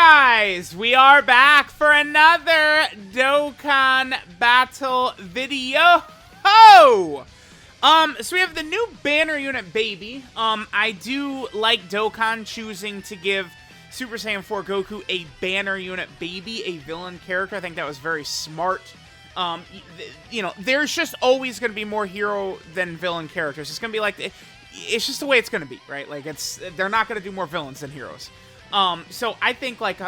guys, we are back for another Dokkan battle video. So we have the new banner unit Baby. I do like Dokkan choosing to give Super Saiyan 4 Goku a banner unit Baby, a villain character. I think that was very smart. You know, there's just always going to be more hero than villain characters. It's going to be like, it's just the way it's going to be, right? Like, they're not going to do more villains than heroes. So I think like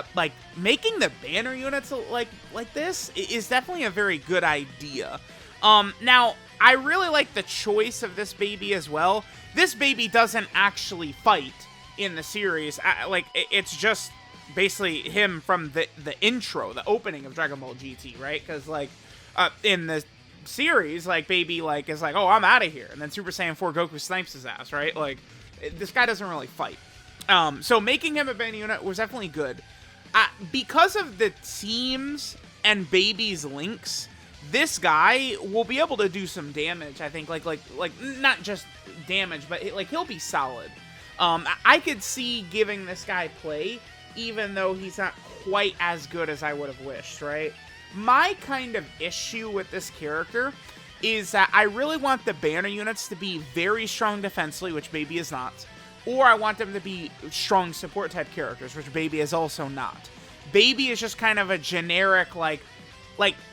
making the banner units like this is definitely a very good idea. Now I really like the choice of this Baby as well. This Baby doesn't actually fight in the series. It's just basically him from the intro, the opening of Dragon Ball GT, right? Because like in the series, like Baby is like, oh, I'm out of here, and then Super Saiyan 4 Goku snipes his ass, right? Like this guy doesn't really fight. So making him a banner unit was definitely good. Because of the teams and Baby's links, this guy will be able to do some damage. I think, like not just damage, but he'll be solid. I could see giving this guy play, even though he's not quite as good as I would have wished, right? My kind of issue with this character is that I really want the banner units to be very strong defensively, which Baby is not. Or I want them to be strong support type characters, which Baby is also not. Baby is just kind of a generic,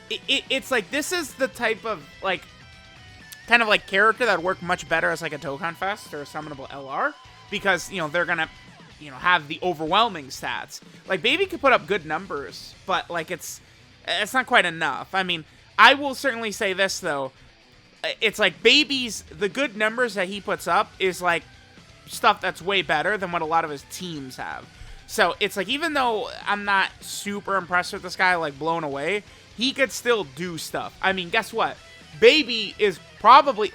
it's like, this is the type of, kind of character that would work much better as, a Dokkan Fest or a summonable LR. Because, you know, they're gonna, have the overwhelming stats. Baby could put up good numbers, but, it's not quite enough. I mean, I will certainly say this, though. It's like the good numbers that he puts up is, stuff that's way better than what a lot of his teams have. So it's like, even though I'm not super impressed with this guy, blown away, he could still do stuff. I mean, guess what? Baby is probably,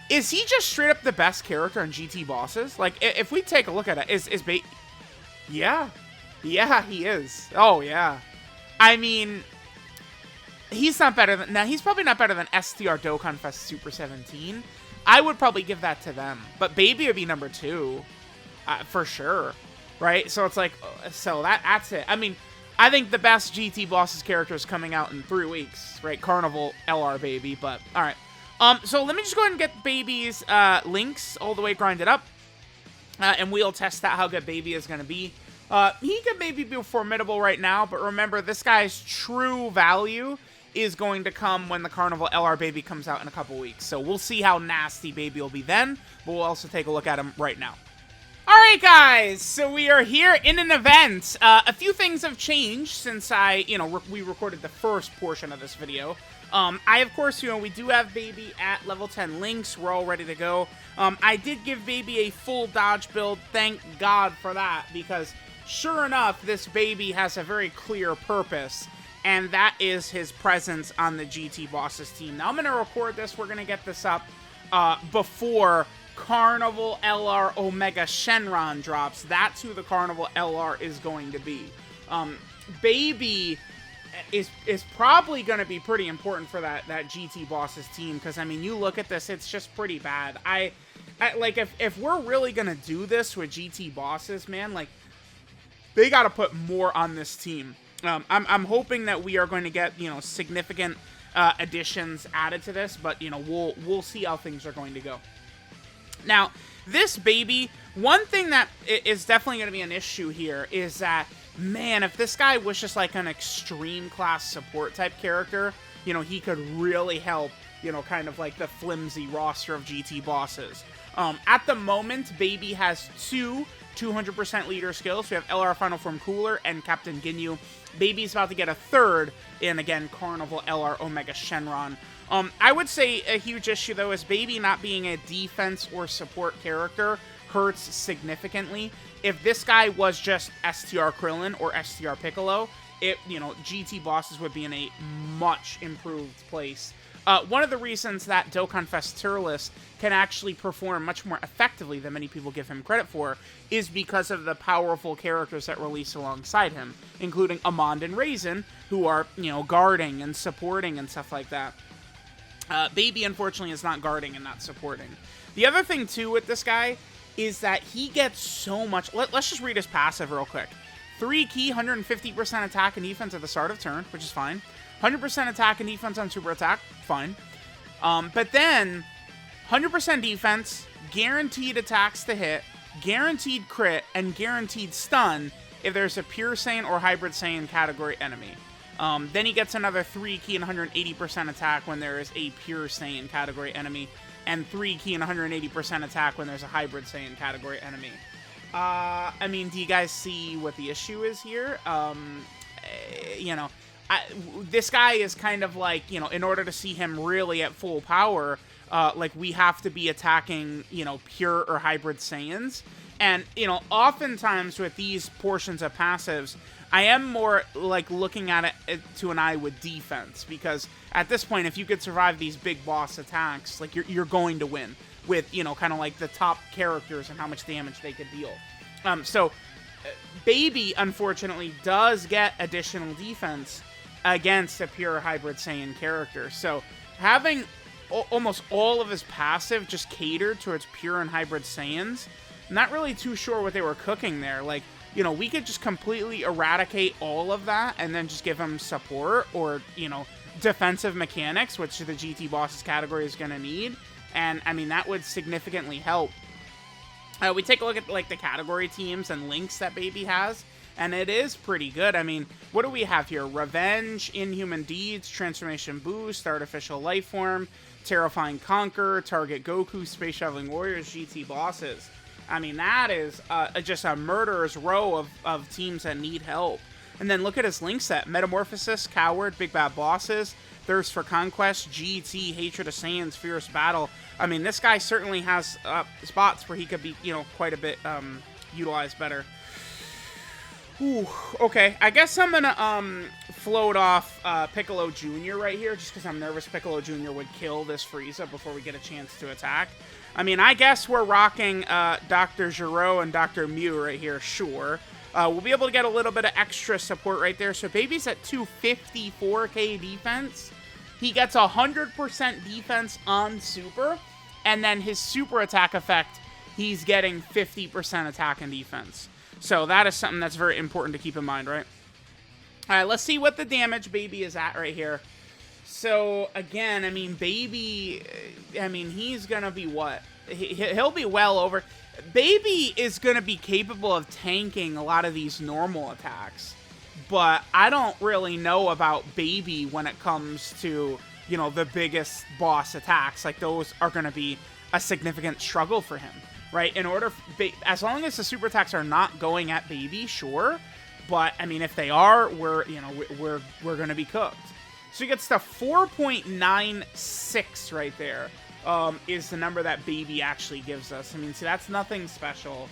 is he just straight up the best character in GT bosses? If we take a look at it, is Baby? Yeah, he is. Oh yeah. I mean, he's not better than, now he's probably not better than STR Dokkan Fest Super 17. I would probably give that to them, but Baby would be number 2, for sure, right? So it's like, so that's it. I mean, I think the best GT bosses character is coming out in 3 weeks, right? Carnival LR Baby, but all right. So let me just go ahead and get Baby's links all the way grinded up, and we'll test out how good Baby is going to be. He could maybe be formidable right now, but remember, this guy's true value is going to come when the Carnival LR Baby comes out in a couple weeks. So we'll see how nasty Baby will be then, but we'll also take a look at him right now. Alright guys, so we are here in an event. A few things have changed since we recorded the first portion of this video. Of course, we do have Baby at level 10 links. We're all ready to go. I did give Baby a full dodge build. Thank God for that, because sure enough, this Baby has a very clear purpose. And that is his presence on the GT Bosses team. Now, I'm going to record this. We're going to get this up before Carnival LR Omega Shenron drops. That's who the Carnival LR is going to be. Baby is probably going to be pretty important for that GT Bosses team. Because, I mean, you look at this, it's just pretty bad. If we're really going to do this with GT Bosses, man, they got to put more on this team. I'm hoping that we are going to get, significant additions added to this, but, we'll see how things are going to go. Now, this Baby, one thing that is definitely going to be an issue here is that, man, if this guy was just an extreme class support type character, he could really help, kind of the flimsy roster of GT bosses. At the moment, Baby has 200% leader skills. We have LR Final Form Cooler and Captain Ginyu. Baby's about to get a 3rd in, again, Carnival LR Omega Shenron. I would say a huge issue, though, is Baby not being a defense or support character hurts significantly. If this guy was just STR Krillin or STR Piccolo, GT bosses would be in a much improved place. One of the reasons that Dokkan Fest tier list can actually perform much more effectively than many people give him credit for is because of the powerful characters that release alongside him, including Amand and Raisin, who are, guarding and supporting and stuff like that. Baby, unfortunately, is not guarding and not supporting. The other thing, too, with this guy is that he gets so much... Let's just read his passive real quick. 3 key, 150% attack and defense at the start of turn, which is fine. 100% attack and defense on super attack, fine. But then 100% defense, guaranteed attacks to hit, guaranteed crit, and guaranteed stun if there's a pure Saiyan or hybrid Saiyan category enemy. Then he gets another 3 key and 180% attack when there is a pure Saiyan category enemy, and 3 key and 180% attack when there's a hybrid Saiyan category enemy. I mean, do you guys see what the issue is here? You know, this guy is kind of like, you know, in order to see him really at full power, like, we have to be attacking, you know, pure or hybrid Saiyans. And, you know, oftentimes with these portions of passives, I am more, like, looking at it to an eye with defense. Because at this point, if you could survive these big boss attacks, like, you're going to win with, you know, kind of like the top characters and how much damage they could deal. So, Baby, unfortunately, does get additional defense against a pure hybrid Saiyan character. So, having almost all of his passive just catered towards pure and hybrid Saiyans, not really too sure what they were cooking there. Like, you know, we could just completely eradicate all of that and then just give him support or, you know, defensive mechanics, which the GT Bosses category is going to need. And, I mean, that would significantly help. We take a look at, like, the category teams and links that Baby has, and it is pretty good. I mean, what do we have here? Revenge, Inhuman Deeds, Transformation Boost, Artificial Lifeform, Terrifying Conquer, Target Goku, Space Traveling Warriors, GT Bosses. I mean, that is just a murderer's row of teams that need help. And then look at his link set. Metamorphosis, Coward, Big Bad Bosses, Thirst for Conquest, GT, Hatred of Saiyans, Fierce Battle. I mean, this guy certainly has spots where he could be, you know, quite a bit utilized better. Ooh, okay. I guess I'm going to float off Piccolo Jr. right here, just because I'm nervous Piccolo Jr. would kill this Frieza before we get a chance to attack. I mean, I guess we're rocking Dr. Gero and Dr. Mew right here, sure. We'll be able to get a little bit of extra support right there. So Baby's at 254k defense. He gets 100% defense on Super. And then his Super attack effect, he's getting 50% attack and defense. So that is something that's very important to keep in mind, right? All right, let's see what the damage Baby is at right here. So, again, I mean, Baby, I mean, he's going to be what? He'll be well over. Baby is going to be capable of tanking a lot of these normal attacks. But I don't really know about Baby when it comes to, you know, the biggest boss attacks. Like, those are going to be a significant struggle for him, right? In order, as long as the super attacks are not going at Baby, sure. But, I mean, if they are, we're going to be cooked. So he gets to 4.96 right there, is the number that Baby actually gives us. I mean, see, that's nothing special.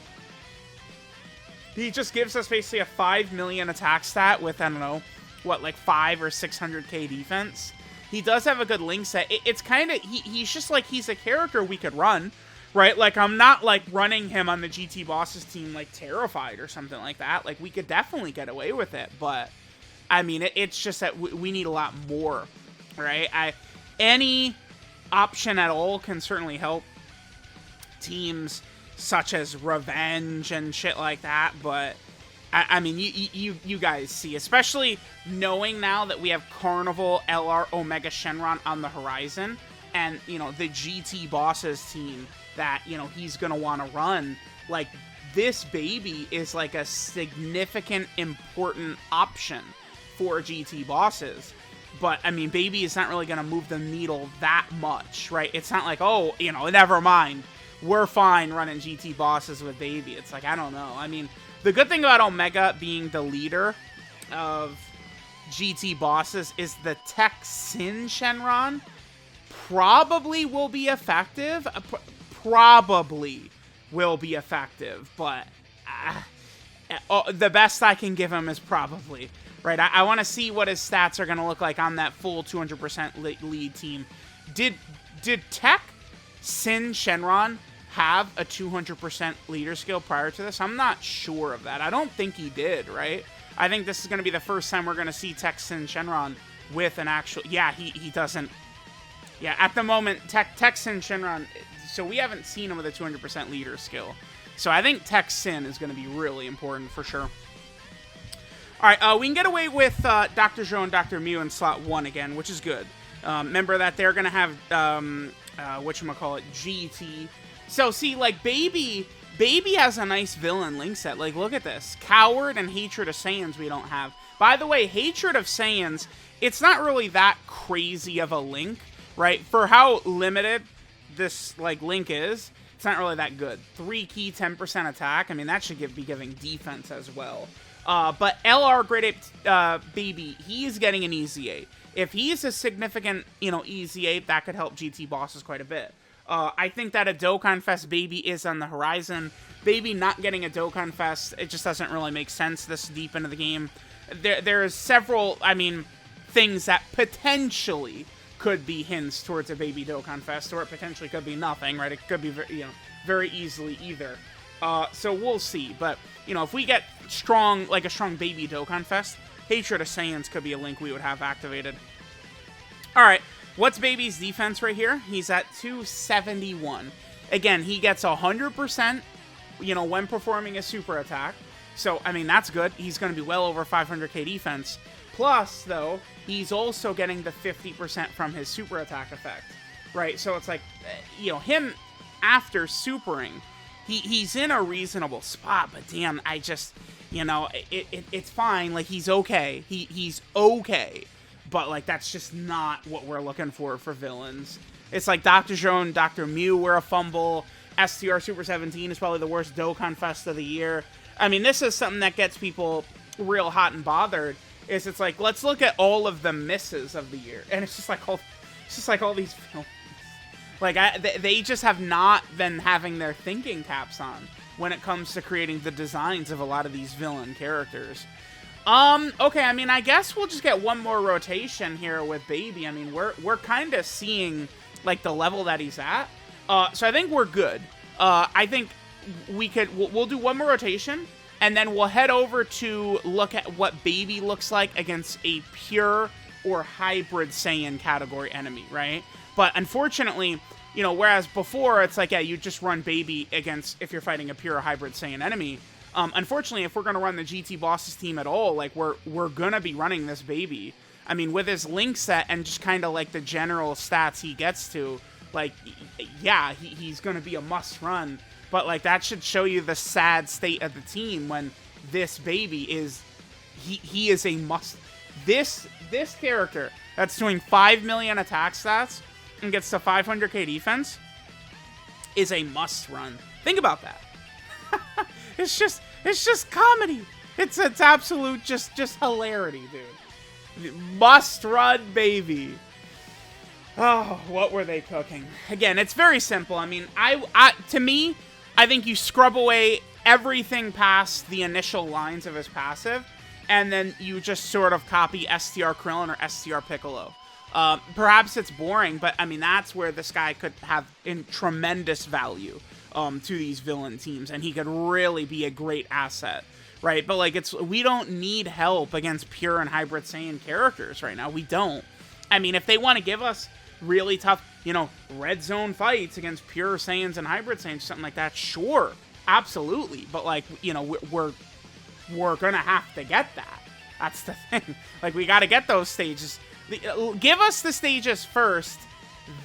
He just gives us basically a 5 million attack stat with, I don't know, what, like 5 or 600k defense. He does have a good link set. It's kind of, he's just like, he's a character we could run, right? Like, I'm not, like, running him on the GT Bosses team, like, Terrified or something like that. Like, we could definitely get away with it, but I mean, it's just that we need a lot more, right? Any option at all can certainly help teams such as Revenge and shit like that, but I mean, you guys see, especially knowing now that we have Carnival, LR, Omega Shenron on the horizon, and, you know, the GT Bosses team that, you know, he's gonna want to run, like, this Baby is, like, a significant, important option for GT Bosses. But, I mean, Baby is not really going to move the needle that much, right? It's not like, oh, you know, never mind. We're fine running GT Bosses with Baby. It's like, I don't know. I mean, the good thing about Omega being the leader of GT Bosses is the TEQ Sin Shenron probably will be effective. Probably will be effective, but the best I can give him is probably. Right, I want to see what his stats are going to look like on that full 200% lead team. Did TEQ Sin Shenron have a 200% leader skill prior to this? I'm not sure of that. I don't think he did, right? I think this is going to be the first time we're going to see TEQ Sin Shenron with an actual... Yeah, he doesn't... Yeah, at the moment, TEQ Sin Shenron... So we haven't seen him with a 200% leader skill. So I think TEQ Sin is going to be really important for sure. All right, we can get away with Dr. Zhou and Dr. Mew in slot 1 again, which is good. Remember that they're going to have, whatchamacallit, GT. So, see, like, Baby has a nice villain link set. Like, look at this. Coward and Hatred of Saiyans we don't have. By the way, Hatred of Saiyans, it's not really that crazy of a link, right? For how limited this, like, link is, it's not really that good. 3 key, 10% attack. I mean, that should be giving defense as well. But LR Great Ape Baby, he's getting an easy 8. If he's a significant, easy 8, that could help GT bosses quite a bit. I think that a Dokkan Fest Baby is on the horizon. Baby not getting a Dokkan Fest, it just doesn't really make sense this deep into the game. There's several, things that potentially could be hints towards a Baby Dokkan Fest, or it potentially could be nothing, right? It could be, very easily either. So we'll see. But, if we get a strong Baby Dokkan Fest, Hatred of Saiyans could be a link we would have activated. Alright, what's Baby's defense right here? He's at 271. Again, he gets 100%, when performing a super attack. So, that's good. He's going to be well over 500k defense. Plus, though, he's also getting the 50% from his super attack effect. Right? So it's like, him after supering, he's in a reasonable spot, but damn, I just, it's fine. Like, he's okay. He's okay. But, like, that's just not what we're looking for villains. It's like Dr. Zhou and Dr. Mew were a fumble. STR Super 17 is probably the worst Dokkan Fest of the year. This is something that gets people real hot and bothered. It's like, let's look at all of the misses of the year. And it's just like all these villains. Like, they just have not been having their thinking caps on when it comes to creating the designs of a lot of these villain characters. Okay, I guess we'll just get one more rotation here with Baby. We're kind of seeing, like, the level that he's at. So I think we're good. I think we'll do one more rotation, and then we'll head over to look at what Baby looks like against a pure or hybrid Saiyan category enemy, right? But unfortunately, whereas before it's like, yeah, you just run Baby against if you're fighting a pure hybrid Saiyan enemy. Unfortunately, if we're going to run the GT Bosses team at all, like, we're going to be running this Baby. With his link set and just kind of, like, the general stats he gets to, like, yeah, he's going to be a must-run. But, like, that should show you the sad state of the team when this Baby is... He is a must... This character that's doing 5 million attack stats and gets to 500k defense is a must-run. Think about that. It's just comedy. It's absolute just hilarity, dude. Must run, Baby. Oh, what were they cooking? Again, it's very simple. To me, I think you scrub away everything past the initial lines of his passive, and then you just sort of copy STR Krillin or STR Piccolo. Perhaps it's boring, but that's where this guy could have tremendous value to these villain teams, and he could really be a great asset, right? But, like, we don't need help against pure and hybrid Saiyan characters right now. We don't. If they want to give us really tough, red zone fights against pure Saiyans and hybrid Saiyans, something like that, sure, absolutely. But, like, we're gonna have to get that. That's the thing. Like, we got to get those stages. Give us the stages first,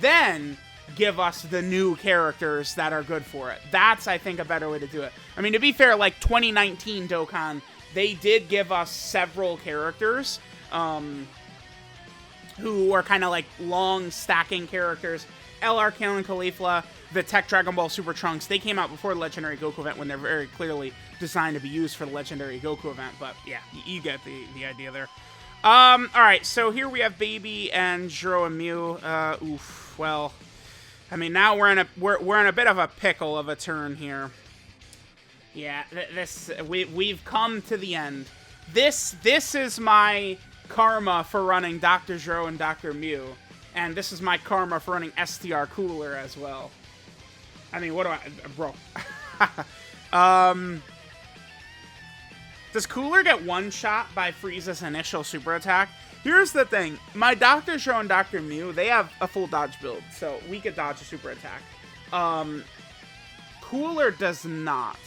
then give us the new characters that are good for it. That's, I think, a better way to do it. To be fair, like 2019 Dokkan, they did give us several characters who were kind of like long stacking characters. LR Kale and Caulifla, the TEQ Dragon Ball Super Trunks, they came out before the Legendary Goku event when they're very clearly designed to be used for the Legendary Goku event. But yeah, you get the idea there. Alright, so here we have Baby and Zhou and Mew. Well, now we're in a bit of a pickle of a turn here. Yeah, we've come to the end. This is my karma for running Dr. Zhou and Dr. Mew, and this is my karma for running STR Cooler as well. What do I, bro? Does Cooler get one shot by Frieza's initial super attack? Here's the thing. My Dr. Zhou and Dr. Mew, they have a full dodge build, so we could dodge a super attack. Cooler does not.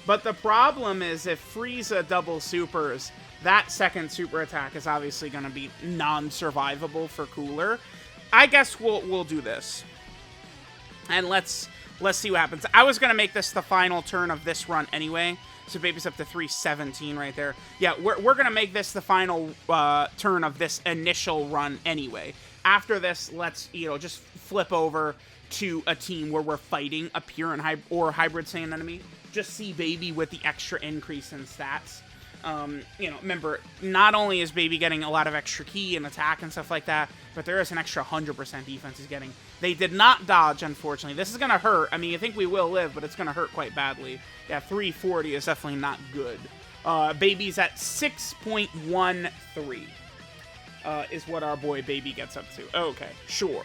But the problem is if Frieza double supers, that second super attack is obviously going to be non-survivable for Cooler. I guess we'll do this. And let's see what happens. I was going to make this the final turn of this run anyway. So Baby's up to 317 right there. Yeah, we're going to make this the final turn of this initial run anyway. After this, let's, just flip over to a team where we're fighting a pure and hybrid Saiyan enemy. Just see Baby with the extra increase in stats. Remember, not only is Baby getting a lot of extra ki and attack and stuff like that, but there is an extra 100% defense he's getting. They did not dodge, unfortunately. This is going to hurt. I mean, you think we will live, but it's going to hurt quite badly. Yeah, 340 is definitely not good. Baby's at 6.13 is what our boy Baby gets up to. Okay, sure.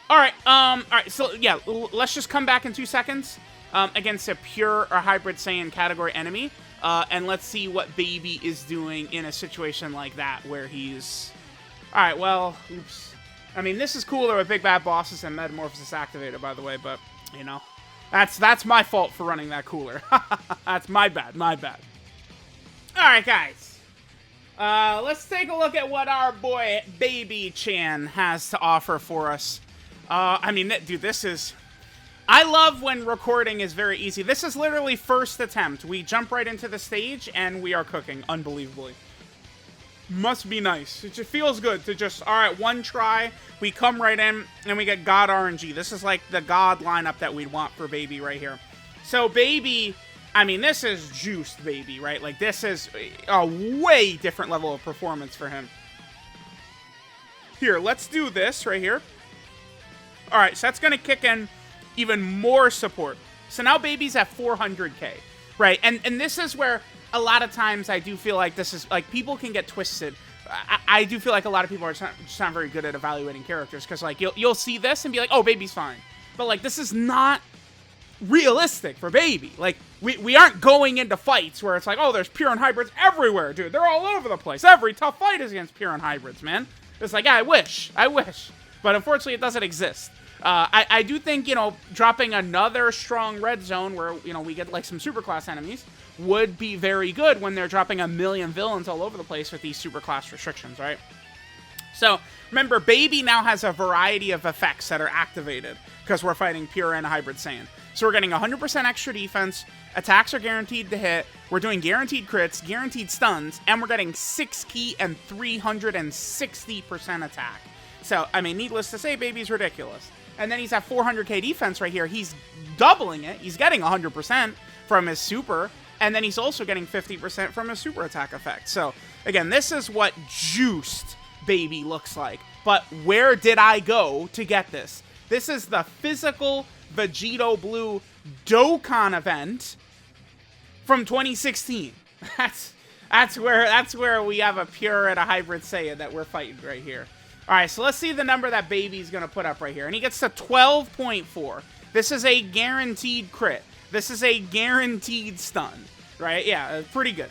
All right, so yeah, let's just come back in 2 seconds. Against a pure or hybrid Saiyan category enemy. And let's see what Baby is doing in a situation like that where he's... Alright, well, oops. I mean, this is cooler with Big Bad Bosses and Metamorphosis activated, by the way, but, that's my fault for running that cooler. That's my bad. Alright, guys. Let's take a look at what our boy Baby-chan has to offer for us. I mean, dude, this is... I love when recording is very easy. This is literally first attempt. We jump right into the stage, and we are cooking, unbelievably. Must be nice. It just feels good to just, alright, one try, we come right in, and we get God RNG. This is like the God lineup that we'd want for Baby right here. So Baby, I mean, this is juiced Baby, right? Like, this is a way different level of performance for him. Here, let's do this right here. Alright, so that's going to kick in even more support. So now Baby's at 400k, right? And this is where a lot of times I do feel like this is, like, people can get twisted. I do feel like a lot of people are just not very good at evaluating characters, because, like, you'll see this and be like, oh, Baby's fine. But, like, this is not realistic for Baby. Like, we aren't going into fights where it's like, oh, there's pure and hybrids everywhere, dude. They're all over the place. Every tough fight is against pure and hybrids, man. It's like, yeah, I wish. But unfortunately, it doesn't exist. I do think, dropping another strong red zone where, we get, like, some superclass enemies would be very good when they're dropping a million villains all over the place with these superclass restrictions, right? So, remember, Baby now has a variety of effects that are activated because we're fighting pure and hybrid Saiyan. So we're getting 100% extra defense, attacks are guaranteed to hit, we're doing guaranteed crits, guaranteed stuns, and we're getting 6 ki and 360% attack. So, I mean, needless to say, Baby's ridiculous. And then he's at 400k defense right here. He's doubling it. He's getting 100% from his super. And then he's also getting 50% from his super attack effect. So, again, this is what juiced Baby looks like. But where did I go to get this? This is the physical Vegito Blue Dokkan event from 2016. That's where we have a pure and a hybrid Saiyan that we're fighting right here. Alright, so let's see the number that Baby's going to put up right here. And he gets to 12.4. This is a guaranteed crit. This is a guaranteed stun. Right? Yeah, pretty good.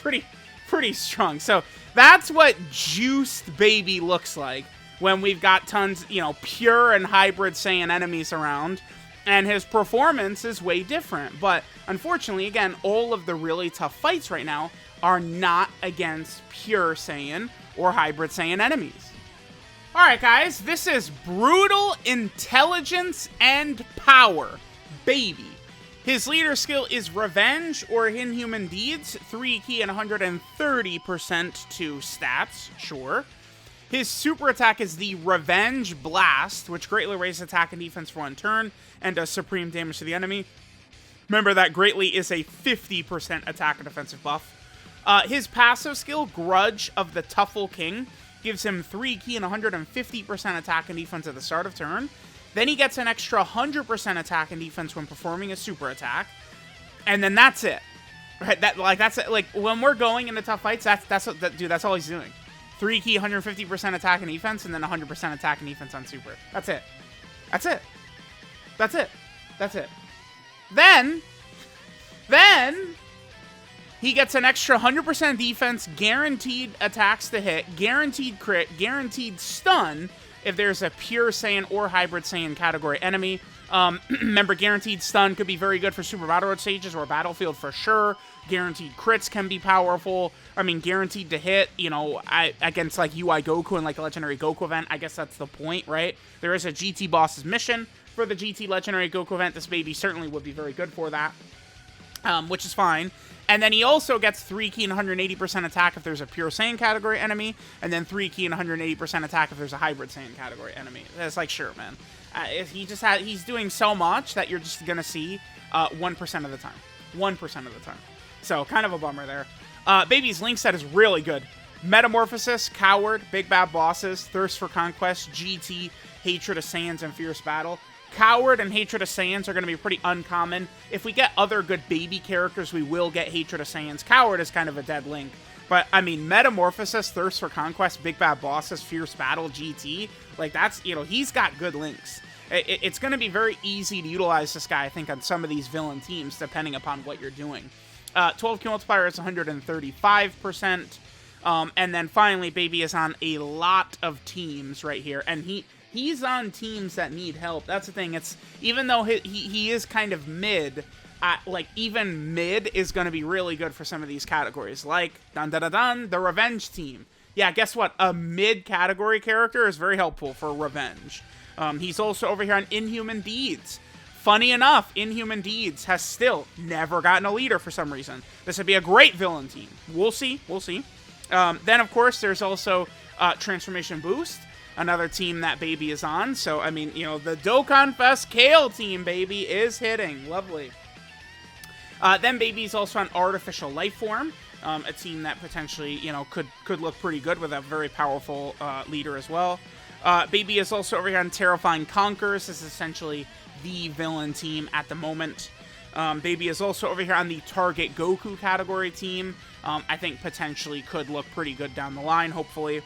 pretty strong. So that's what juiced Baby looks like when we've got tons, pure and hybrid Saiyan enemies around. And his performance is way different. But unfortunately, again, all of the really tough fights right now are not against pure Saiyan or hybrid Saiyan enemies. Alright guys, this is Brutal Intelligence and Power, Baby. His leader skill is Revenge or Inhuman Deeds, 3 ki and 130% to stats, sure. His super attack is the Revenge Blast, which greatly raises attack and defense for 1 turn, and does supreme damage to the enemy. Remember that greatly is a 50% attack and defensive buff. His passive skill, Grudge of the Tuffle King, gives him 3 ki and 150% attack and defense at the start of turn. Then he gets an extra 100% attack and defense when performing a super attack. And then that's it. Right? That's it. Like, when we're going into tough fights, that's all he's doing. 3 ki, 150% attack and defense, and then 100% attack and defense on super. That's it. Then he gets an extra 100% defense, guaranteed attacks to hit, guaranteed crit, guaranteed stun if there's a pure Saiyan or hybrid Saiyan category enemy. Remember, guaranteed stun could be very good for Super Battle Road stages or Battlefield for sure. Guaranteed crits can be powerful. I mean, guaranteed to hit, you know, against, like, UI Goku and, like, a Legendary Goku event. I guess that's the point, right? There is a GT Boss's mission for the GT Legendary Goku event. This baby certainly would be very good for that, which is fine. And then he also gets 3 key and 180% attack if there's a pure Saiyan category enemy, and then 3 key and 180% attack if there's a hybrid Saiyan category enemy. It's like, sure, man. He's doing so much that you're just gonna see 1% of the time. 1% of the time. So, kind of a bummer there. Baby's Link set is really good. Metamorphosis, Coward, Big Bad Bosses, Thirst for Conquest, GT, Hatred of Saiyans, and Fierce Battle. Coward and Hatred of Saiyans are going to be pretty uncommon. If we get other good baby characters, we will get Hatred of Saiyans. Coward is kind of a dead Link. But, I mean, Metamorphosis, Thirst for Conquest, Big Bad Bosses, Fierce Battle, GT, like, that's, you know, he's got good links. It's going to be very easy to utilize this guy, I think, on some of these villain teams, depending upon what you're doing. 12 kill multiplier is 135%. And then, finally, Baby is on a lot of teams right here. And he's on teams that need help. That's the thing. It's even though he is kind of mid, like, even mid is going to be really good for some of these categories. Like, the Revenge team. Yeah, guess what? A mid-category character is very helpful for Revenge. He's also over here on Inhuman Deeds. Funny enough, Inhuman Deeds has still never gotten a leader for some reason. This would be a great villain team. We'll see. We'll see. Then, of course, there's also Transformation Boost. Another team that Baby is on. So, I mean, you know, the Dokkan Fest Kale team, baby, is hitting. Lovely. Then Baby's also on Artificial Life Form. A team that potentially, you know, could look pretty good with a very powerful leader as well. Baby is also over here on Terrifying Conquerors. This is essentially the villain team at the moment. Baby is also over here on the Target Goku category team. I think potentially could look pretty good down the line, hopefully.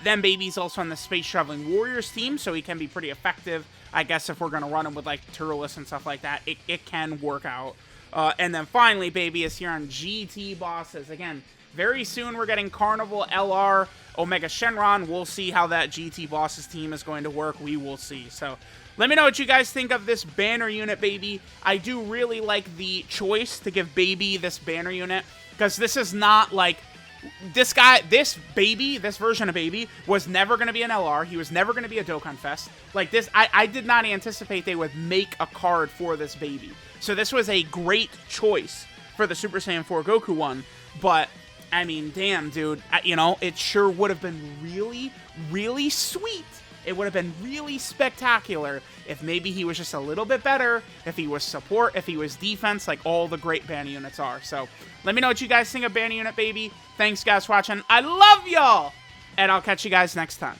Then Baby's also on the Space Traveling Warriors team, so he can be pretty effective. I guess if we're going to run him with, like, Turles and stuff like that, it can work out. And then finally, Baby is here on GT Bosses. Again, very soon we're getting Carnival, LR, Omega Shenron. We'll see how that GT Bosses team is going to work. We will see. So let me know what you guys think of this banner unit, Baby. I do really like the choice to give Baby this banner unit, because this is not like... This version of Baby was never going to be an LR. He was never going to be a Dokkan Fest. Like this, I did not anticipate they would make a card for this Baby. So this was a great choice for the Super Saiyan 4 Goku one. But, I mean, damn, dude. You know, it sure would have been really, really sweet. It would have been really spectacular if maybe he was just a little bit better, if he was support, if he was defense, like all the great banner units are. So, let me know what you guys think of banner unit, Baby. Thanks, guys, for watching. I love y'all! And I'll catch you guys next time.